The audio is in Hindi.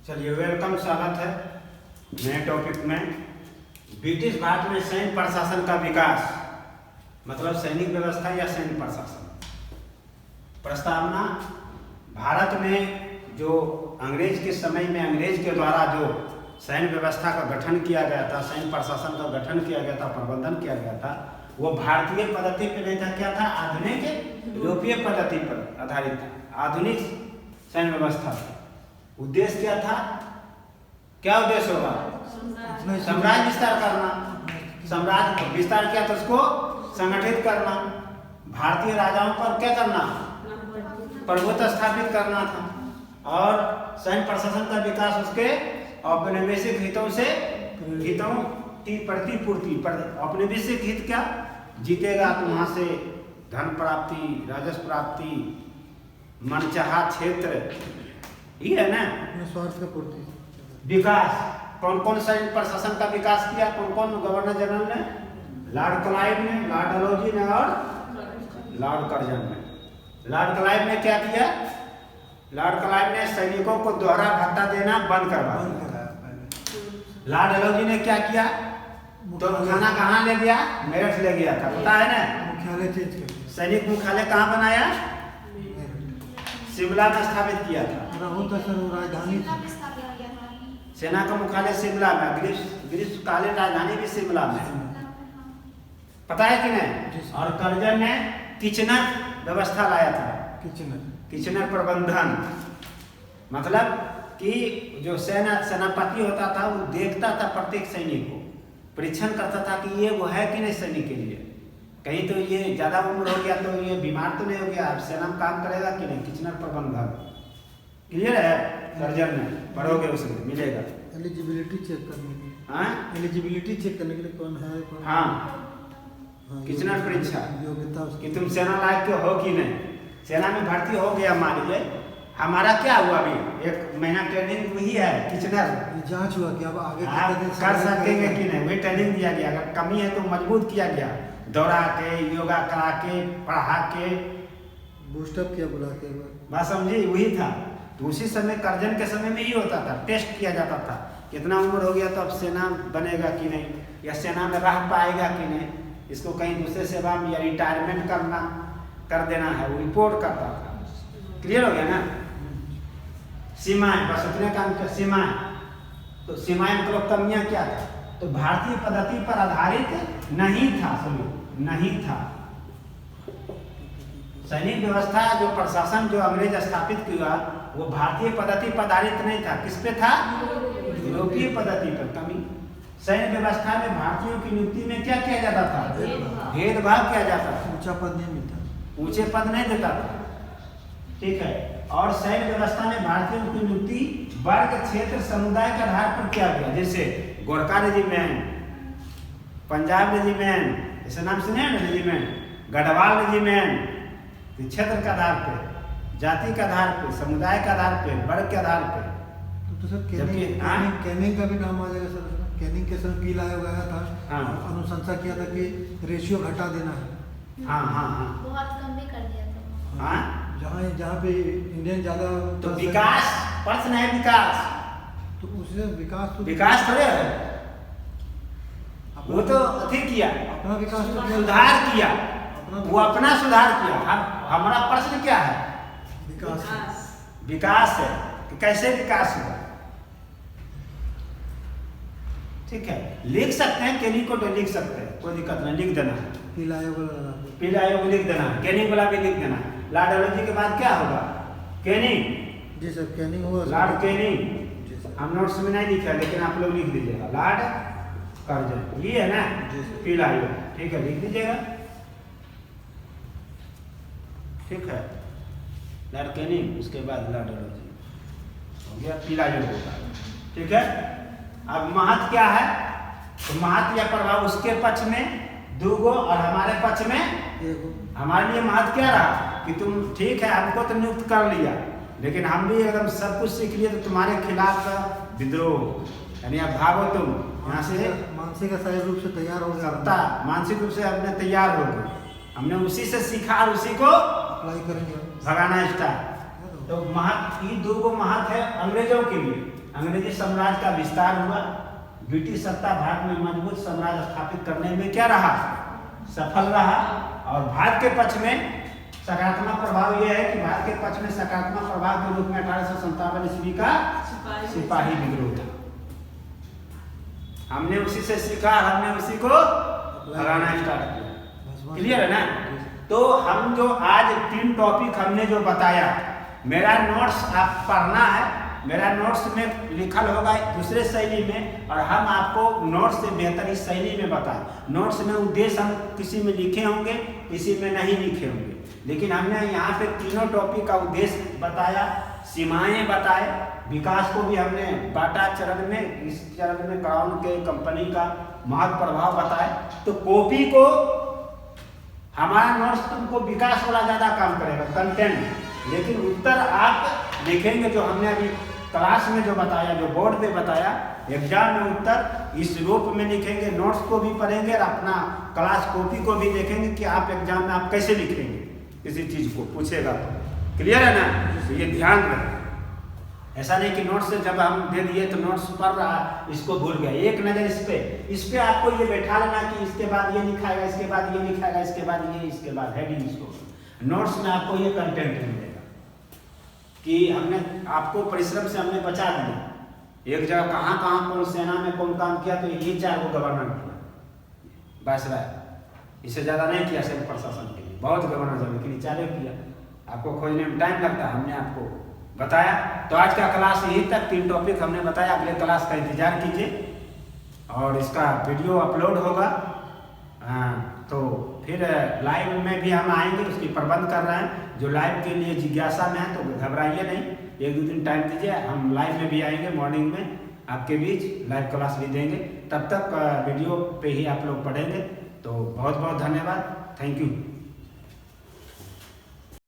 चलिए वेलकम, स्वागत है नए टॉपिक में। ब्रिटिश भारत में सैन्य प्रशासन का विकास, मतलब सैनिक व्यवस्था या सैन्य प्रशासन। प्रस्तावना: भारत में जो अंग्रेज के समय में अंग्रेज के द्वारा जो सैन्य व्यवस्था का गठन किया गया था, सैन्य प्रशासन का गठन किया गया था, प्रबंधन किया गया था, वो भारतीय पद्धति पर नहीं था। क्या था? आधुनिक यूरोपीय पद्धति पर आधारित था। आधुनिक सैन्य व्यवस्था। उद्देश्य क्या था? क्या उद्देश्य होगा? साम्राज्य विस्तार करना। साम्राज्य विस्तार किया तो उसको संगठित करना, भारतीय राजाओं पर क्या करना? प्रभुत्व स्थापित करना था। और सैन्य प्रशासन का विकास उसके औपनिवेशिक हितों से हितों की प्रतिपूर्ति पर। औपनिवेशिक हित क्या? जीतेगा तो वहां से धन प्राप्ति, राजस्व प्राप्ति, मनचाहा क्षेत्र, ये है ना स्वार्थ का पूर्ति। विकास। कौन कौन सैन्य प्रशासन का विकास किया? कौन कौन? गवर्नर जनरल ने, लॉर्ड क्लाइव ने, लॉर्ड डलहौजी ने और लॉर्ड कर्जन ने। लॉर्ड क्लाइव ने क्या किया? लॉर्ड क्लाइव ने सैनिकों को दोहरा भत्ता देना बंद करवा दिया। लॉर्ड डलहौजी ने क्या किया? तो खाना कहाँ ले गया? मेरठ ले गया था, पता है ना? मुख्यालय चेंज कर दिया। सैनिक मुख्यालय कहाँ बनाया? शिमला में स्थापित किया था। राजधानी सेना का मुख्यालय शिमला में, ग्रीष्मकालीन राजधानी भी शिमला में, पता है कि नहीं? और कर्जन ने किचनर व्यवस्था लाया था। किचनर प्रबंधन, मतलब कि जो सेनापति होता था वो देखता था प्रत्येक सैनिक को, परीक्षण करता था कि ये वो है कि नहीं सैनिक के लिए। कहीं तो ये ज़्यादा उम्र हो गया तो ये बीमार तो नहीं हो गया, अब सेना में काम करेगा कि नहीं। किचनर प्रबंधन क्लियर है? सर्जन में पढ़ोगे उसमें मिलेगा। एलिजिबिलिटी चेक करने के लिए। हाँ, एलिजिबिलिटी चेक करने के लिए कौन है कौन। हाँ, किचनर परीक्षा, योग्यता कि तुम सेना लायक के हो कि नहीं। सेना में भर्ती हो गया, मान लीजिए हमारा क्या हुआ, अभी 1 महीना ट्रेनिंग हुई है किचनर, जांच हुआ कि अब आगे कर सकेंगे कि नहीं, वही ट्रेनिंग दिया गया। अगर कमी है तो मजबूत किया गया, दौड़ा के, योगा करा के, पढ़ा के, बूस्टअप किया बुला के। बात समझी? वही था। तो उसी समय कर्जन के समय में ही होता था, टेस्ट किया जाता था कितना उम्र हो गया तो अब सेना बनेगा कि नहीं, या सेना में रह पाएगा कि नहीं, इसको कहीं दूसरे सेवा में या रिटायरमेंट कर देना है, वो रिपोर्ट करता था। क्लियर हो गया ना? सीमाएं, बस उतने काम किया। सीमाएं, तो सीमाएं मतलब कमियां क्या था? तो भारतीय पद्धति पर आधारित नहीं था, सुनो, नहीं था। सैनिक व्यवस्था जो प्रशासन जो अंग्रेज स्थापित किया वो भारतीय पद्धति पर आधारित नहीं था। किस पे था? यूरोपीय पद्धति पर। कमी सैन्य व्यवस्था में भारतीयों की नियुक्ति में क्या किया जाता था? भेदभाव किया जाता था। ऊंचा पद नहीं मिलता, ऊंचे पद नहीं देता था, ठीक है। और सैन्य व्यवस्था में भारतीयों की नियुक्ति वर्ग, क्षेत्र, समुदाय के आधार पर किया गया। जैसे गोरखा रेजिमेंट, पंजाब रेजिमेंट, ऐसे नाम सुने हैं ना रेजिमेंट, गढ़वाल रेजिमेंट, क्षेत्र के आधार पे, जाति के आधार पे, समुदाय के आधार पे, वर्ग के आधार पे। तो सर कैनिंग का भी नाम आ जाएगा सर। कैनिंग के सर की लाया गया था। हाँ, अनुशंसा किया था कि रेशियो घटा देना है। हाँ हाँ हाँ, बहुत कम भी कर दिया था। हाँ, जहाँ पे इंडियन ज्यादा। तो विकास प्रश्न है, विकास तो उससे विकास थोड़े है, वो तो अधिक किया, अपना विकास तो सुधार किया, वो अपना सुधार किया। हमारा प्रश्न क्या है? विकास है कि कैसे विकास हुआ, ठीक है। लिख सकते हैं, कैनिंग को तो लिख सकते हैं, कोई दिक्कत नहीं, लिख देना है। पीला आयोग लिख देना है, कैनिंग वाला भी लिख देना है। लॉर्ड डलहौजी के बाद क्या होगा? कैनिंग। जी सर, कैनिंग हुआ। लॉर्ड कैनिंग हम नोट्स में नहीं लिखा, लेकिन आप लोग लिख दीजिएगा। लॉर्ड कर्जन, ये है ना पीला आयोग, ठीक है, लिख दीजिएगा, ठीक है। लॉर्ड कैनिंग, उसके बाद लॉर्ड डलहौजी हो गया, पीला आयोग होगा, ठीक है। अब महत्व क्या है? तो महत्व या प्रभाव उसके पक्ष में 2 गो और हमारे पक्ष में 1। हमारे लिए महत्व क्या रहा कि तुम ठीक है, हमको तो नियुक्त कर लिया, लेकिन हम भी एकदम सब कुछ सीख लिए, तो तुम्हारे खिलाफ विद्रोह, यानी अब भागो तुम यहाँ से। मानसिक शारीरिक रूप से तैयार हो सकता, मानसिक रूप से अपने तैयार हो गए, हमने उसी से सीखा और उसी को अप्लाई करेंगे, भगाना स्टार्ट। तो महत्व ये दो गो महत्व है अंग्रेजों के लिए। अंग्रेजी साम्राज्य का विस्तार हुआ, ब्रिटिश सत्ता भारत में मजबूत साम्राज्य स्थापित करने में क्या रहा, सफल रहा। और भारत के पक्ष में सकारात्मक प्रभाव यह है कि भारत के पक्ष में सकारात्मक प्रभाव के रूप में 1857 ईस्वी का सिपाही विद्रोह था। हमने उसी से सीखा, हमने उसी को लगाना स्टार्ट किया। क्लियर है ना? तो हम जो आज 3 टॉपिक हमने जो बताया, मेरा नोट्स आप पढ़ना है, मेरा नोट्स में लिखल होगा दूसरे शैली में, और हम आपको नोट्स से बेहतर इस शैली में बताएं। नोट्स में उद्देश्य हम किसी में लिखे होंगे, किसी में नहीं लिखे होंगे, लेकिन हमने यहाँ पे तीनों टॉपिक का उद्देश्य बताया, सीमाएं बताए, विकास को भी हमने बाटा चरण में, इस चरण में क्राउन के कंपनी का महत्व प्रभाव बताए। तो कॉपी को हमारा नोट्स तुमको विकास वाला ज़्यादा काम करेगा, कंटेंट, लेकिन उत्तर आप लिखेंगे जो हमने अभी क्लास में जो बताया, जो बोर्ड पे बताया, एग्जाम में उत्तर इस रूप में लिखेंगे। नोट्स को भी पढ़ेंगे और अपना क्लास कॉपी को भी देखेंगे कि आप एग्जाम में आप कैसे लिखेंगे, किसी चीज़ को पूछेगा तो। क्लियर है ना? तो ये ध्यान रखें, ऐसा नहीं कि नोट्स से जब हम दे दिए तो नोट्स पढ़ रहा, इसको भूल गया। एक नज़र इस पे आपको ये बैठा लेना कि इसके बाद ये लिखाएगा, इसके बाद ये लिखाएगा, इसके बाद ये, इसके बाद हेडिंग। इसको नोट्स में आपको ये कंटेंट मिलेगा कि हमने आपको परिश्रम से हमने बचा दिया। एक जगह कहाँ कौन सेना में कौन काम किया, तो ये 4 गो गवर्नर किया, वायसराय, इससे ज़्यादा नहीं किया सिर्फ प्रशासन के लिए। बहुत गवर्नर जब लेकिन 4 किया, आपको खोजने में टाइम लगता है, हमने आपको बताया। तो आज का क्लास यही तक, 3 टॉपिक हमने बताया। अगले क्लास का इंतजार कीजिए और इसका वीडियो अपलोड होगा। तो फिर लाइव में भी हम आएंगे, उसकी प्रबंध कर रहे हैं। जो लाइव के लिए जिज्ञासा में है तो घबराइए नहीं, 1-2 दिन टाइम दीजिए, हम लाइव में भी आएंगे, मॉर्निंग में आपके बीच लाइव क्लास भी देंगे। तब तक वीडियो पे ही आप लोग पढ़ेंगे। तो बहुत बहुत धन्यवाद, थैंक यू।